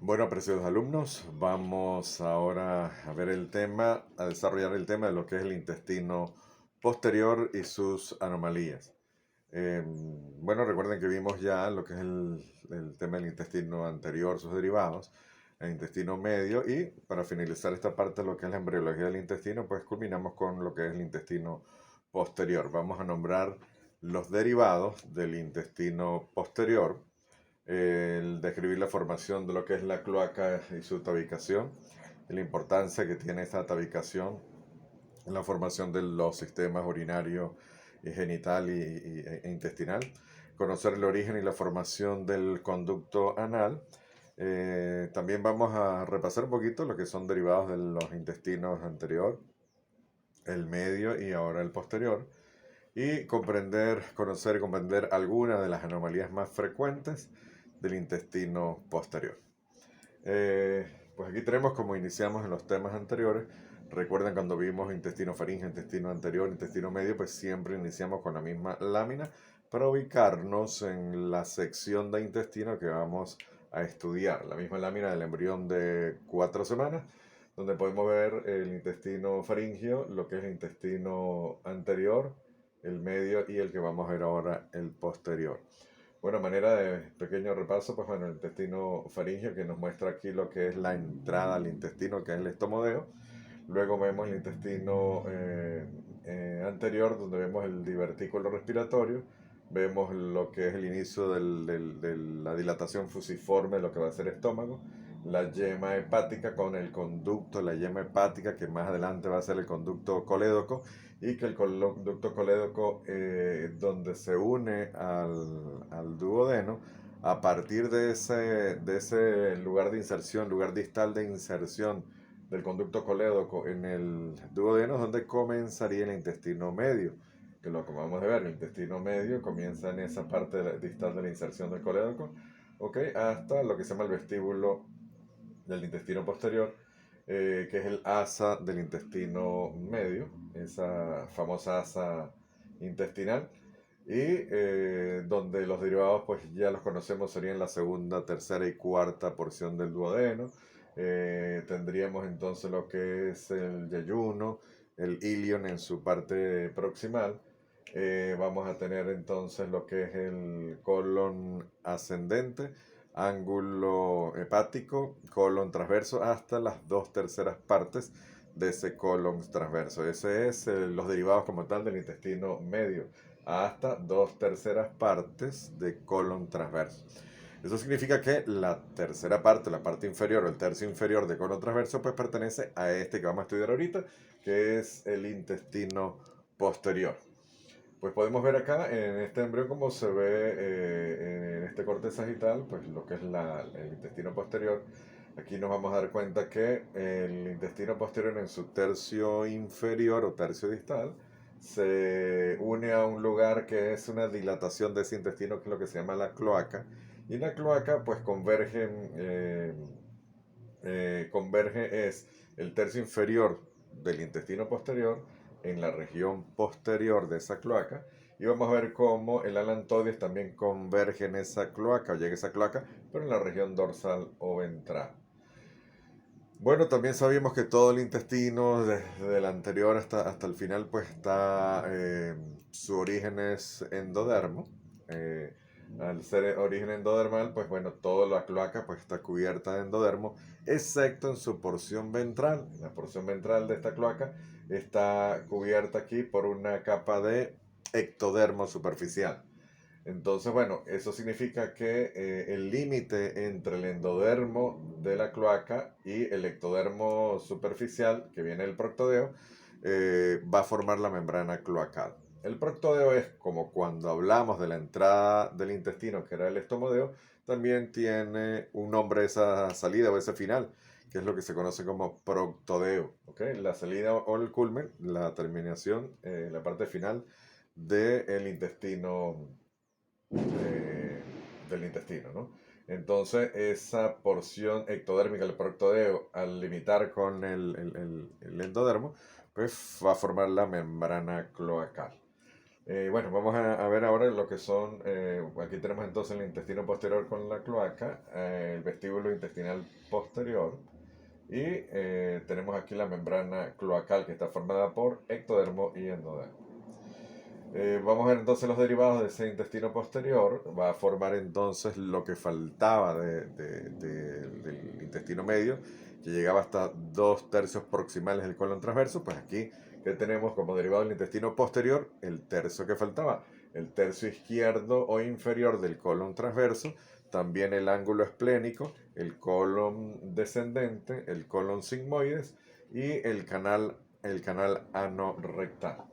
Bueno, preciosos alumnos, vamos ahora a ver a desarrollar el tema de lo que es el intestino posterior y sus anomalías. Bueno, recuerden que vimos ya lo que es el tema del intestino anterior, sus derivados, el intestino medio y para finalizar esta parte, lo que es la embriología del intestino, pues culminamos con lo que es el intestino posterior. Vamos a nombrar los derivados del intestino posterior, el describir la formación de lo que es la cloaca y su tabicación, y la importancia que tiene esta tabicación en la formación de los sistemas urinario y genital e intestinal, conocer el origen y la formación del conducto anal. También vamos a repasar un poquito lo que son derivados de los intestinos anterior, el medio y ahora el posterior, y conocer y comprender algunas de las anomalías más frecuentes del intestino posterior. Pues aquí tenemos como iniciamos en los temas anteriores. Recuerden cuando vimos intestino faríngeo, intestino anterior, intestino medio, pues siempre iniciamos con la misma lámina para ubicarnos en la sección de intestino que vamos a estudiar. La misma lámina del embrión de 4 semanas, donde podemos ver el intestino faríngeo, lo que es el intestino anterior, el medio y el que vamos a ver ahora, el posterior. Bueno, manera de pequeño repaso, pues bueno, el intestino faríngeo que nos muestra aquí lo que es la entrada al intestino, que es el estomodeo. Luego vemos el intestino anterior, donde vemos el divertículo respiratorio. Vemos lo que es el inicio de la dilatación fusiforme, lo que va a ser estómago. La yema hepática con el conducto, la yema hepática, que más adelante va a ser el conducto colédoco, y que el conducto colédoco, donde se une al duodeno, a partir de ese lugar de inserción, lugar distal de inserción del conducto colédoco en el duodeno, donde comenzaría el intestino medio. Que lo acabamos de ver, el intestino medio comienza en esa parte distal de la inserción del colédoco, ¿ok? Hasta lo que se llama el vestíbulo del intestino posterior, que es el asa del intestino medio, esa famosa asa intestinal, y donde los derivados pues ya los conocemos, serían la segunda, tercera y cuarta porción del duodeno. Tendríamos entonces lo que es el yeyuno, el ilion en su parte proximal. Vamos a tener entonces lo que es el colon ascendente, ángulo hepático, colon transverso, hasta las 2/3 partes de ese colon transverso. Ese es los derivados como tal del intestino medio, hasta 2/3 partes de colon transverso. Eso significa que la tercera parte, la parte inferior o el tercio inferior de colon transverso, pues pertenece a este que vamos a estudiar ahorita, que es el intestino posterior. Pues podemos ver acá en este embrión como se ve en este corte sagital, pues lo que es el intestino posterior. Aquí nos vamos a dar cuenta que el intestino posterior en su tercio inferior o tercio distal se une a un lugar que es una dilatación de ese intestino, que es lo que se llama la cloaca. Y la cloaca pues converge es el tercio inferior del intestino posterior en la región posterior de esa cloaca, y vamos a ver cómo el alantoides también converge en esa cloaca o llega a esa cloaca, pero en la región dorsal o ventral. Bueno, también sabíamos que todo el intestino, desde el anterior hasta el final, pues está, su origen es endodermo. Eh, Al ser origen endodermal, pues bueno, toda la cloaca pues está cubierta de endodermo, excepto en su porción ventral. La porción ventral de esta cloaca está cubierta aquí por una capa de ectodermo superficial. Entonces, bueno, eso significa que el límite entre el endodermo de la cloaca y el ectodermo superficial, que viene del proctodeo, va a formar la membrana cloacal. El proctodeo es como cuando hablamos de la entrada del intestino, que era el estomodeo, también tiene un nombre esa salida o ese final, que es lo que se conoce como proctodeo. ¿Okay? La salida o el culmen, la terminación, la parte final del intestino, del intestino, ¿no? Entonces, esa porción ectodérmica del proctodeo, al limitar con el endodermo, pues va a formar la membrana cloacal. Bueno, vamos a ver ahora lo que son, aquí tenemos entonces el intestino posterior con la cloaca, el vestíbulo intestinal posterior y tenemos aquí la membrana cloacal que está formada por ectodermo y endodermo. Vamos a ver entonces los derivados de ese intestino posterior. Va a formar entonces lo que faltaba del intestino medio, que llegaba hasta 2 tercios proximales del colon transverso. Pues aquí que tenemos como derivado del intestino posterior el tercio que faltaba, el tercio izquierdo o inferior del colon transverso, también el ángulo esplénico, el colon descendente, el colon sigmoides y el canal anorrectal.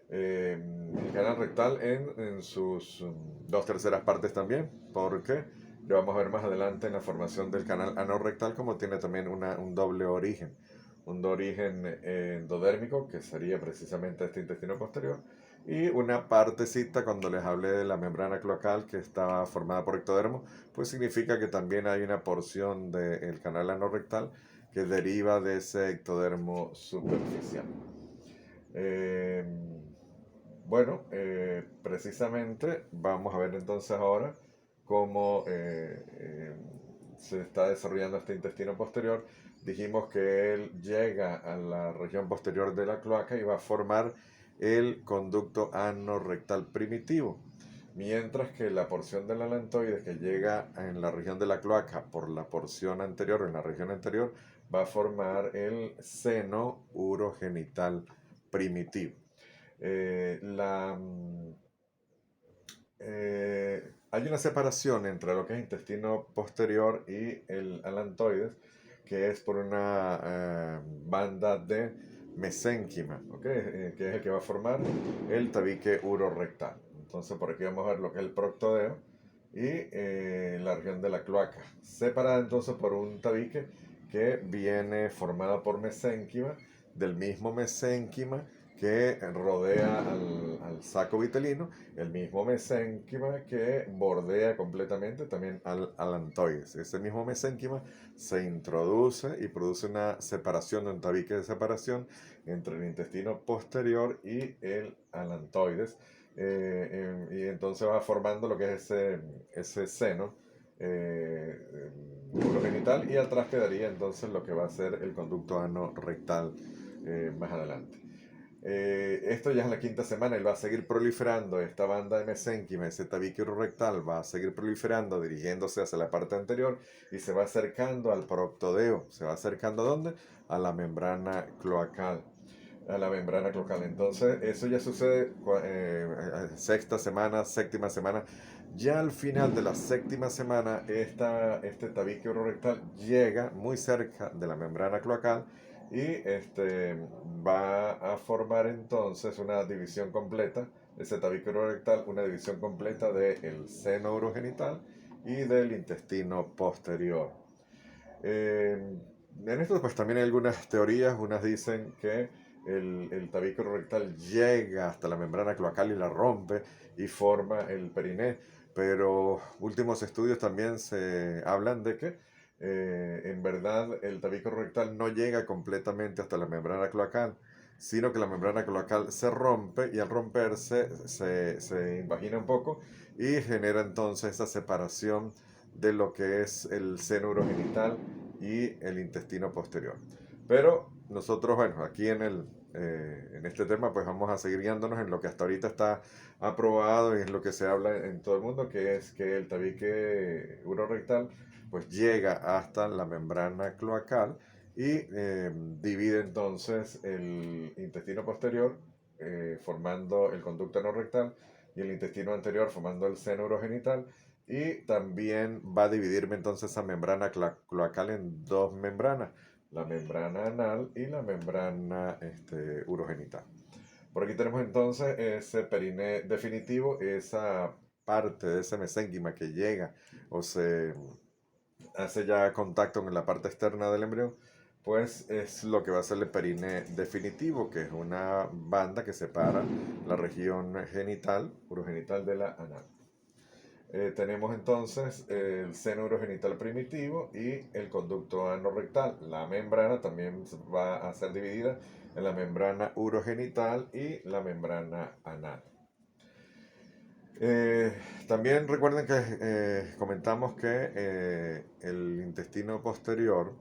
El canal rectal en sus 2 terceras partes también, porque lo vamos a ver más adelante en la formación del canal anorrectal, como tiene también un doble origen. Un origen endodérmico, que sería precisamente este intestino posterior, y una partecita cuando les hablé de la membrana cloacal que estaba formada por ectodermo, pues significa que también hay una porción del canal anorrectal que deriva de ese ectodermo superficial. Eh, bueno, precisamente vamos a ver entonces ahora cómo se está desarrollando este intestino posterior. Dijimos que él llega a la región posterior de la cloaca y va a formar el conducto anorrectal primitivo, mientras que la porción del alantoides que llega en la región de la cloaca por la porción anterior, en la región anterior, va a formar el seno urogenital primitivo. Eh, la, mm, Hay una separación entre lo que es intestino posterior y el alantoides, que es por una banda de mesénquima, ¿ok? Que es el que va a formar el tabique urorectal. Entonces, por aquí vamos a ver lo que es el proctodeo y la región de la cloaca, separada entonces por un tabique que viene formado por mesénquima, del mismo mesénquima que rodea al saco vitelino, el mismo mesénquima que bordea completamente también al alantoides. Ese mismo mesénquima se introduce y produce una separación, un tabique de separación entre el intestino posterior y el alantoides. Y entonces va formando lo que es ese seno urogenital y atrás quedaría entonces lo que va a ser el conducto ano rectal más adelante. Esto ya es la quinta semana y va a seguir proliferando esta banda de mesénquima, ese tabique urorectal va a seguir proliferando, dirigiéndose hacia la parte anterior y se va acercando al proctodeo. ¿Se va acercando a dónde? A la membrana cloacal. A la membrana cloacal. Entonces, eso ya sucede sexta semana, séptima semana. Ya al final de la séptima semana, este tabique urorectal llega muy cerca de la membrana cloacal y va a formar entonces una división completa, ese tabique urorectal, una división completa del seno urogenital y del intestino posterior. En esto pues también hay algunas teorías, unas dicen que el tabique rectal llega hasta la membrana cloacal y la rompe y forma el periné, pero últimos estudios también se hablan de que en verdad el tabique rectal no llega completamente hasta la membrana cloacal, sino que la membrana cloacal se rompe y al romperse se invagina un poco y genera entonces esa separación de lo que es el seno urogenital y el intestino posterior. Pero nosotros, bueno, aquí en este tema, pues vamos a seguir guiándonos en lo que hasta ahorita está aprobado y es lo que se habla en todo el mundo, que es que el tabique urorectal pues llega hasta la membrana cloacal y divide entonces el intestino posterior formando el conducto anorrectal y el intestino anterior formando el seno urogenital y también va a dividirme entonces esa membrana cloacal en dos membranas, la membrana anal y la membrana urogenital. Por aquí tenemos entonces ese periné definitivo, esa parte de ese mesénquima que llega o se hace ya contacto con la parte externa del embrión, pues es lo que va a ser el periné definitivo, que es una banda que separa la región genital, urogenital de la anal. Tenemos entonces el seno urogenital primitivo y el conducto anorrectal. La membrana también va a ser dividida en la membrana urogenital y la membrana anal. Eh, También recuerden que comentamos que el intestino posterior,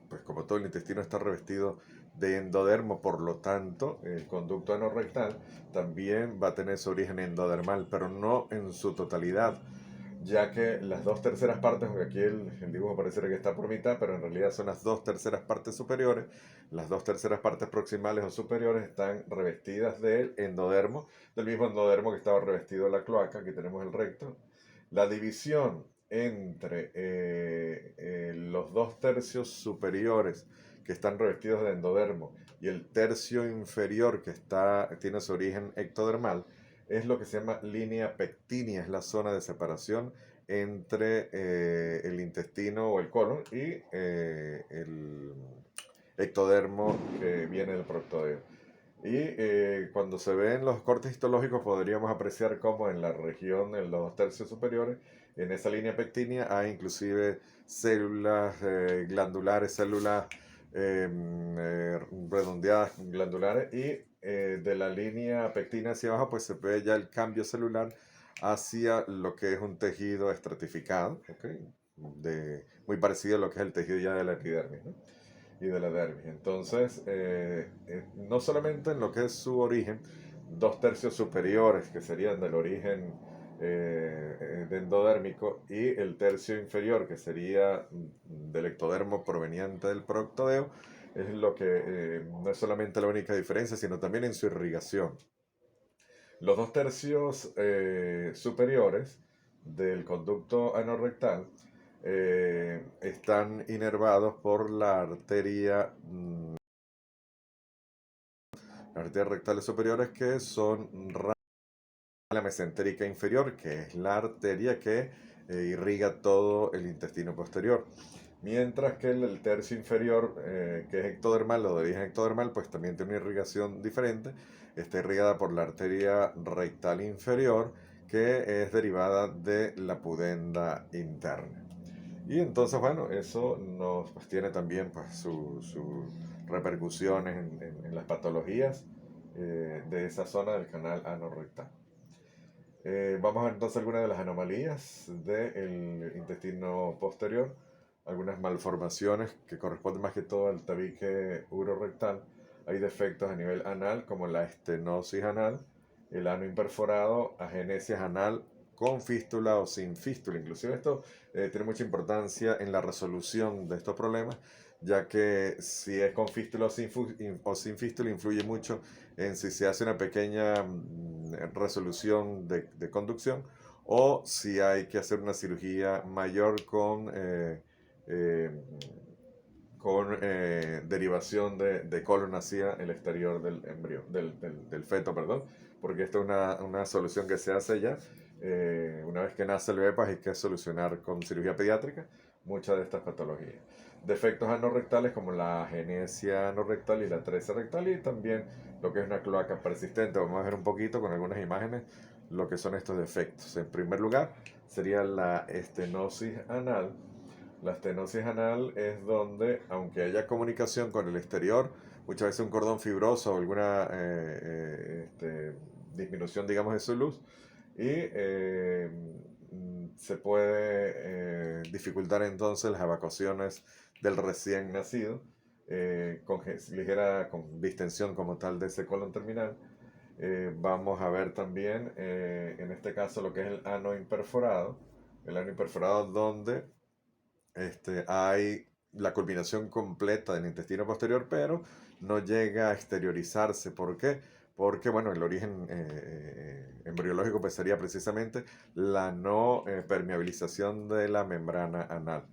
pues como todo el intestino está revestido de endodermo, por lo tanto, el conducto anorrectal también va a tener su origen endodermal, pero no en su totalidad, ya que las dos terceras partes, aunque aquí el dibujo pareciera que está por mitad, pero en realidad son las dos terceras partes superiores, las dos terceras partes proximales o superiores están revestidas del endodermo, del mismo endodermo que estaba revestido la cloaca, aquí tenemos el recto. La división entre los dos tercios superiores que están revestidos de endodermo y el tercio inferior que tiene su origen ectodermal, es lo que se llama línea pectínea, es la zona de separación entre el intestino o el colon y el ectodermo que viene del proctodeo. Y cuando se ven los cortes histológicos podríamos apreciar cómo en la región, en los dos tercios superiores, en esa línea pectínea hay inclusive células glandulares, células redondeadas glandulares y de la línea pectina hacia abajo pues se ve ya el cambio celular hacia lo que es un tejido estratificado, ¿okay? Muy parecido a lo que es el tejido ya de la epidermis, ¿no? Y de la dermis. Entonces, no solamente en lo que es su origen, dos tercios superiores, que serían del origen endodérmico, y el tercio inferior, que sería del ectodermo proveniente del proctodeo, es lo que no es solamente la única diferencia, sino también en su irrigación. Los dos tercios superiores del conducto anorrectal están inervados por las arterias rectales superiores, que son la mesentérica inferior, que es la arteria que irriga todo el intestino posterior. Mientras que el tercio inferior, que es ectodermal o de origen ectodermal, pues también tiene una irrigación diferente. Está irrigada por la arteria rectal inferior, que es derivada de la pudenda interna. Y entonces, bueno, eso nos pues, tiene también pues, sus repercusiones en las patologías de esa zona del canal anorrectal. Vamos a ver entonces algunas de las anomalías del intestino posterior, algunas malformaciones que corresponden más que todo al tabique urorectal. Hay defectos a nivel anal como la estenosis anal, el ano imperforado, agenesis anal con fístula o sin fístula. Inclusive esto tiene mucha importancia en la resolución de estos problemas, ya que si es con fístula o sin fístula influye mucho en si se hace una pequeña resolución de conducción o si hay que hacer una cirugía mayor eh, con derivación de colon hacia el exterior del embrión, del feto, perdón, porque esta es una solución que se hace ya. Una vez que nace el bebé, pues hay que solucionar con cirugía pediátrica muchas de estas patologías. Defectos anorrectales como la agenesia anorrectal y la atresia rectal, y también lo que es una cloaca persistente. Vamos a ver un poquito con algunas imágenes lo que son estos defectos. En primer lugar, sería la estenosis anal. La estenosis anal es donde, aunque haya comunicación con el exterior, muchas veces un cordón fibroso o alguna disminución, digamos, de su luz, y se puede dificultar entonces las evacuaciones del recién nacido, con distensión como tal de ese colon terminal. Vamos a ver también, en este caso, lo que es el ano imperforado donde hay la culminación completa del intestino posterior, pero no llega a exteriorizarse. ¿Por qué? Porque, bueno, el origen embriológico pues sería precisamente la no permeabilización de la membrana anal.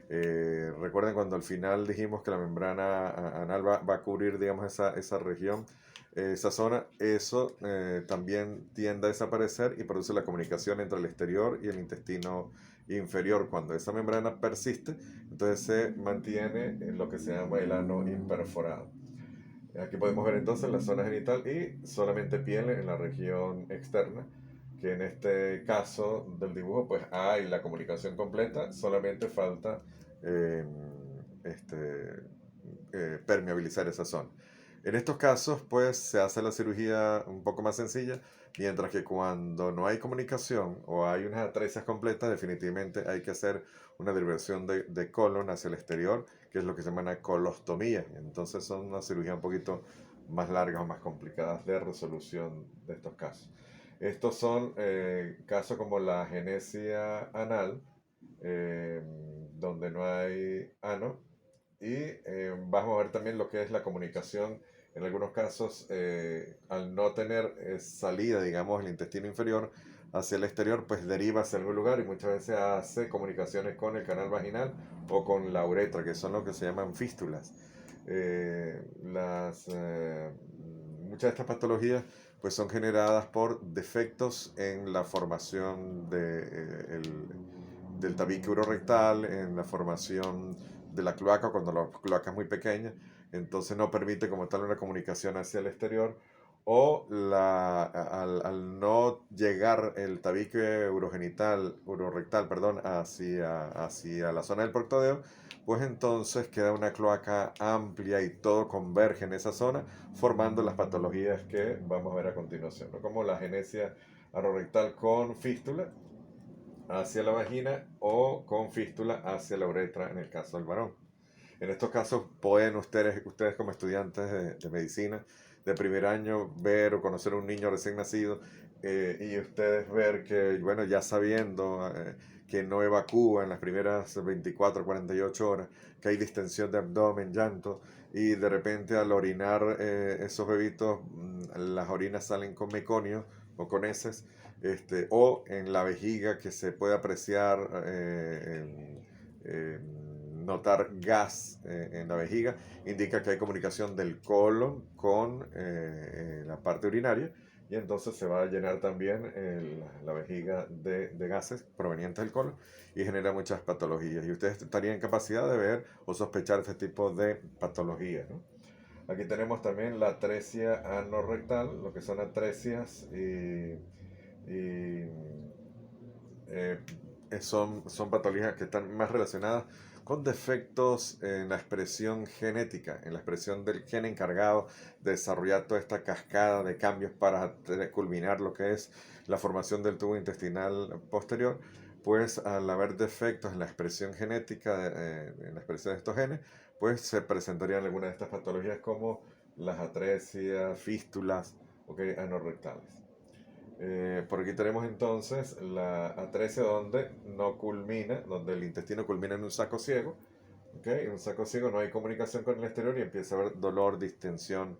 Recuerden cuando al final dijimos que la membrana anal va a cubrir, digamos, esa región, esa zona, eso también tiende a desaparecer y produce la comunicación entre el exterior y el intestino inferior. Cuando esa membrana persiste, entonces se mantiene en lo que se llama el ano imperforado. Aquí podemos ver entonces la zona genital y solamente piel en la región externa, que en este caso del dibujo pues hay la comunicación completa, solamente falta eh, este, permeabilizar esa zona. En estos casos, pues se hace la cirugía un poco más sencilla, mientras que cuando no hay comunicación o hay unas atresia completas, definitivamente hay que hacer una derivación de colon hacia el exterior, que es lo que se llama una colostomía. Entonces son una cirugía un poquito más largas o más complicadas de resolución de estos casos. Estos son casos como la genesia anal, eh, donde no hay ano, y vamos a ver también lo que es la comunicación. En algunos casos, al no tener salida, digamos, el intestino inferior hacia el exterior, pues deriva hacia algún lugar y muchas veces hace comunicaciones con el canal vaginal o con la uretra, que son lo que se llaman fístulas. Muchas de estas patologías pues son generadas por defectos en la formación del tabique urorectal, en la formación de la cloaca, cuando la cloaca es muy pequeña, entonces no permite como tal una comunicación hacia el exterior, o al no llegar el tabique urorectal, perdón, hacia la zona del proctodeo, pues entonces queda una cloaca amplia y todo converge en esa zona, formando las patologías que vamos a ver a continuación, ¿no? Como la genesia anorectal con fístula hacia la vagina o con fístula hacia la uretra en el caso del varón. En estos casos pueden ustedes como estudiantes de medicina de primer año ver o conocer a un niño recién nacido, y ustedes ver que, bueno, ya sabiendo que no evacúa en las primeras 24 48 horas, que hay distensión de abdomen, llanto, y de repente al orinar esos bebitos, las orinas salen con meconio o con heces, o en la vejiga que se puede apreciar, notar gas en la vejiga, indica que hay comunicación del colon con la parte urinaria, y entonces se va a llenar también la vejiga de gases provenientes del colon y genera muchas patologías. Y ustedes estarían en capacidad de ver o sospechar este tipo de patologías, ¿no? Aquí tenemos también la atresia anorrectal, lo que son atresias y eh, son patologías que están más relacionadas con defectos en la expresión genética, en la expresión del gen encargado de desarrollar toda esta cascada de cambios para culminar lo que es la formación del tubo intestinal posterior. Pues al haber defectos en la expresión genética, en la expresión de estos genes, pues se presentarían algunas de estas patologías como las atresias, fístulas, okay, anorrectales. Por aquí tenemos entonces la atresia donde no culmina, donde el intestino culmina en un saco ciego. ¿Okay? En un saco ciego no hay comunicación con el exterior y empieza a haber dolor, distensión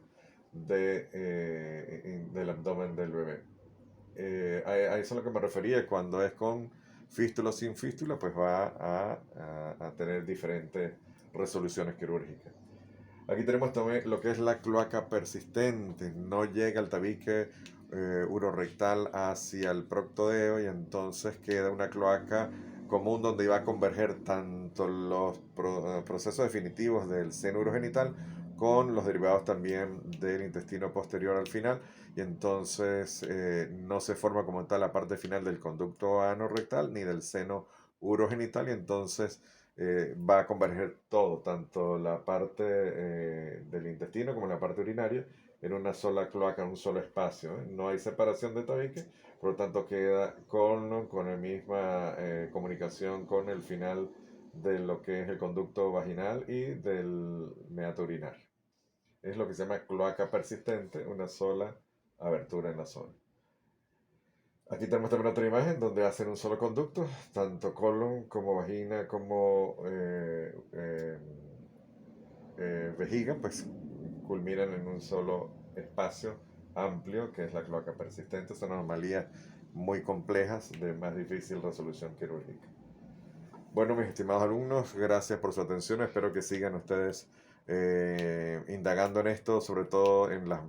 del abdomen del bebé. A eso es a lo que me refería. Cuando es con fístula o sin fístula, pues va a tener diferentes resoluciones quirúrgicas. Aquí tenemos también lo que es la cloaca persistente. No llega el tabique urorectal hacia el proctodeo y entonces queda una cloaca común donde iba a converger tanto los procesos definitivos del seno urogenital con los derivados también del intestino posterior al final, y entonces no se forma como tal la parte final del conducto anorrectal ni del seno urogenital, y entonces va a converger todo, tanto la parte del intestino como la parte urinaria, en una sola cloaca, en un solo espacio, ¿eh? No hay separación de tabique, por lo tanto queda con la misma comunicación con el final de lo que es el conducto vaginal y del meato urinario. Es lo que se llama cloaca persistente, una sola abertura en la zona. Aquí tenemos también otra imagen donde hacen un solo conducto, tanto colon como vagina como vejiga, pues culminan en un solo espacio amplio que es la cloaca persistente. Son anomalías muy complejas de más difícil resolución quirúrgica. Bueno, mis estimados alumnos, gracias por su atención. Espero que sigan ustedes indagando en esto, sobre todo en las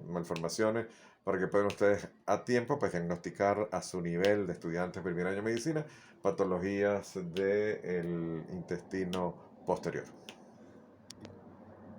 malformaciones, para que puedan ustedes a tiempo pues, diagnosticar a su nivel de estudiantes de primer año de medicina patologías del intestino posterior.